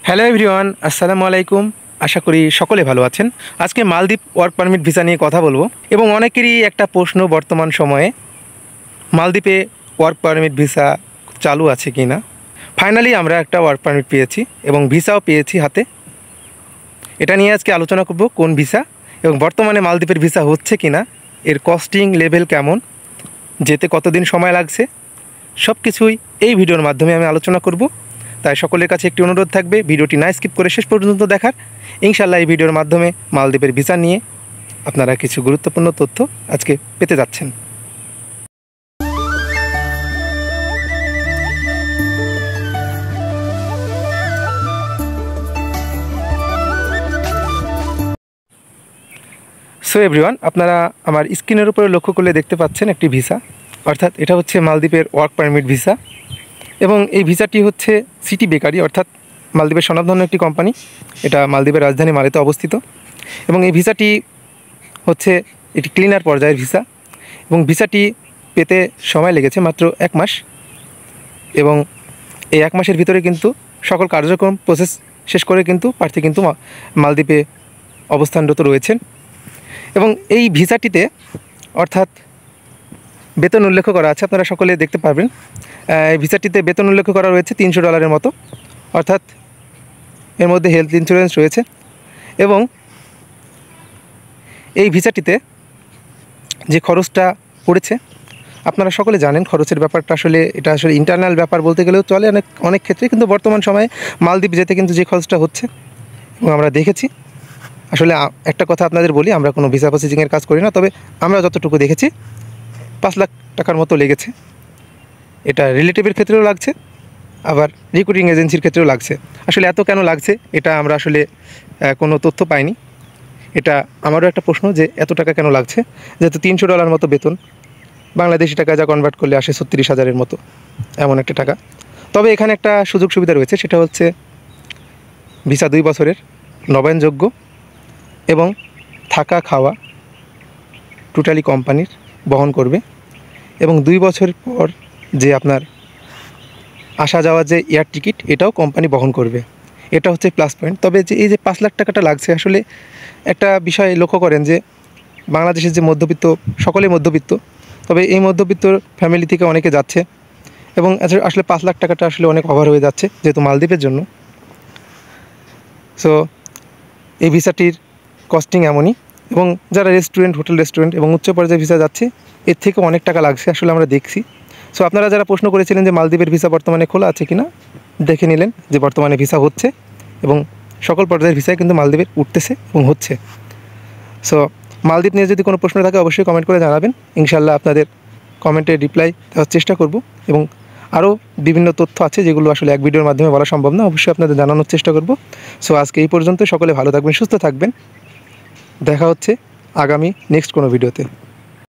Hello everyone, আসসালামু আলাইকুম। আশা করি সকলে ভালো আছেন। আজকে মালদ্বীপ ওয়ার্ক পারমিট ভিসা নিয়ে কথা বলবো এবং অনেকেরই একটা প্রশ্ন বর্তমান সময়ে মালদ্বীপে ওয়ার্ক পারমিট ভিসা চালু আছে কি না। ফাইনালি আমরা একটা ওয়ার্ক পারমিট পেয়েছি এবং ভিসাও পেয়েছি হাতে। এটা নিয়ে আজকে আলোচনা করব কোন ভিসা এবং বর্তমানে মালদ্বীপের ভিসা হচ্ছে কি না, এর কস্টিং লেভেল কেমন, যেতে কতদিন সময় লাগছে, সব কিছুই এই ভিডিওর মাধ্যমে আমি আলোচনা করব। তাই সকলের কাছে একটি অনুরোধ থাকবে, ভিডিওটি না স্কিপ করে শেষ পর্যন্ত দেখার। ইনশাআল্লাহ এই ভিডিওর মাধ্যমে মালদ্বীপের ভিসা নিয়ে আপনারা কিছু গুরুত্বপূর্ণ তথ্য আজকে পেতে যাচ্ছেন। সো এভরিওয়ান, আপনারা আমার স্ক্রিনের উপরে লক্ষ্য করলে দেখতে পাচ্ছেন একটি ভিসা, অর্থাৎ এটা হচ্ছে মালদ্বীপের ওয়ার্ক পারমিট ভিসা এবং এই ভিসাটি হচ্ছে সিটি বেকারি, অর্থাৎ মালদ্বীপের স্বনামধন্য একটি কোম্পানি। এটা মালদ্বীপের রাজধানী মালেতে অবস্থিত এবং এই ভিসাটি হচ্ছে এটি ক্লিনার পর্যায়ের ভিসা এবং ভিসাটি পেতে সময় লেগেছে মাত্র 1 মাস এবং এই 1 মাসের ভিতরে কিন্তু সকল কার্যক্রম প্রসেস শেষ করে কিন্তু প্রার্থী কিন্তু মালদ্বীপে অবস্থানরত রয়েছেন। এবং এই ভিসাটিতে অর্থাৎ বেতন উল্লেখ করা আছে, আপনারা সকলে দেখতে পারবেন। এই ভিসাটিতে বেতন উল্লেখ করা রয়েছে $300 মতো, অর্থাৎ এর মধ্যে হেলথ ইন্স্যুরেন্স রয়েছে। এবং এই ভিসাটিতে যে খরচটা পড়েছে আপনারা সকলে জানেন। খরচের ব্যাপারটা এটা আসলে ইন্টারনাল ব্যাপার বলতে গেলেও চলে অনেক ক্ষেত্রে, কিন্তু বর্তমান সময়ে মালদ্বীপ যেতে কিন্তু যে খরচটা হচ্ছে এবং আমরা দেখেছি, আসলে একটা কথা আপনাদের বলি, আমরা কোনো ভিসা প্রসেসিংয়ের কাজ করি না, তবে আমরা যতটুকু দেখেছি 5 লাখ টাকার মতো লেগেছে। এটা রিলেটিভের ক্ষেত্রেও লাগছে, আবার রিক্রুটিং এজেন্সির ক্ষেত্রেও লাগছে। আসলে এত কেন লাগছে এটা আমরা আসলে কোনো তথ্য পাইনি। এটা আমারও একটা প্রশ্ন যে এত টাকা কেন লাগছে, যেহেতু $300 মতো বেতন, বাংলাদেশি টাকা যা কনভার্ট করলে আসে 36,000-এর মতো, এমন একটা টাকা। তবে এখানে একটা সুযোগ সুবিধা রয়েছে, সেটা হচ্ছে ভিসা 2 বছরের নবায়নযোগ্য এবং থাকা খাওয়া টোটালি কোম্পানির বহন করবে এবং 2 বছর পর যে আপনার আসা যাওয়ার যে এয়ার টিকিট এটাও কোম্পানি বহন করবে। এটা হচ্ছে প্লাস পয়েন্ট। তবে যে এই যে 5 লাখ টাকাটা লাগছে, আসলে একটা বিষয় লক্ষ্য করেন যে বাংলাদেশের যে মধ্যবিত্ত, সকলেই মধ্যবিত্ত, তবে এই মধ্যবিত্ত ফ্যামিলি থেকে অনেকে যাচ্ছে এবং আসলে 5 লাখ টাকাটা আসলে অনেক ওভার হয়ে যাচ্ছে যেহেতু মালদ্বীপের জন্য। সো এই ভিসাটির কস্টিং এমনই, এবং যারা হোটেল রেস্টুরেন্ট এবং উচ্চ পর্যায়ে ভিসা যাচ্ছে এর থেকে অনেক টাকা লাগছে, আসলে আমরা দেখছি। সো আপনারা যারা প্রশ্ন করেছিলেন যে মালদ্বীপের ভিসা বর্তমানে খোলা আছে কি না, দেখে নিলেন যে বর্তমানে ভিসা হচ্ছে এবং সকল পর্যায়ের ভিসায় কিন্তু মালদ্বীপের উঠতেছে এবং হচ্ছে। সো মালদ্বীপ নিয়ে যদি কোনো প্রশ্ন থাকে অবশ্যই কমেন্ট করে জানাবেন। ইনশাআল্লাহ আপনাদের কমেন্টে রিপ্লাই দেওয়ার চেষ্টা করব এবং আরও বিভিন্ন তথ্য আছে যেগুলো আসলে এক ভিডিওর মাধ্যমে বলা সম্ভব না, অবশ্যই আপনাদের জানানোর চেষ্টা করব। সো আজকে এই পর্যন্ত, সকলে ভালো থাকবেন, সুস্থ থাকবেন। দেখা হচ্ছে আগামী নেক্সট কোনো ভিডিওতে।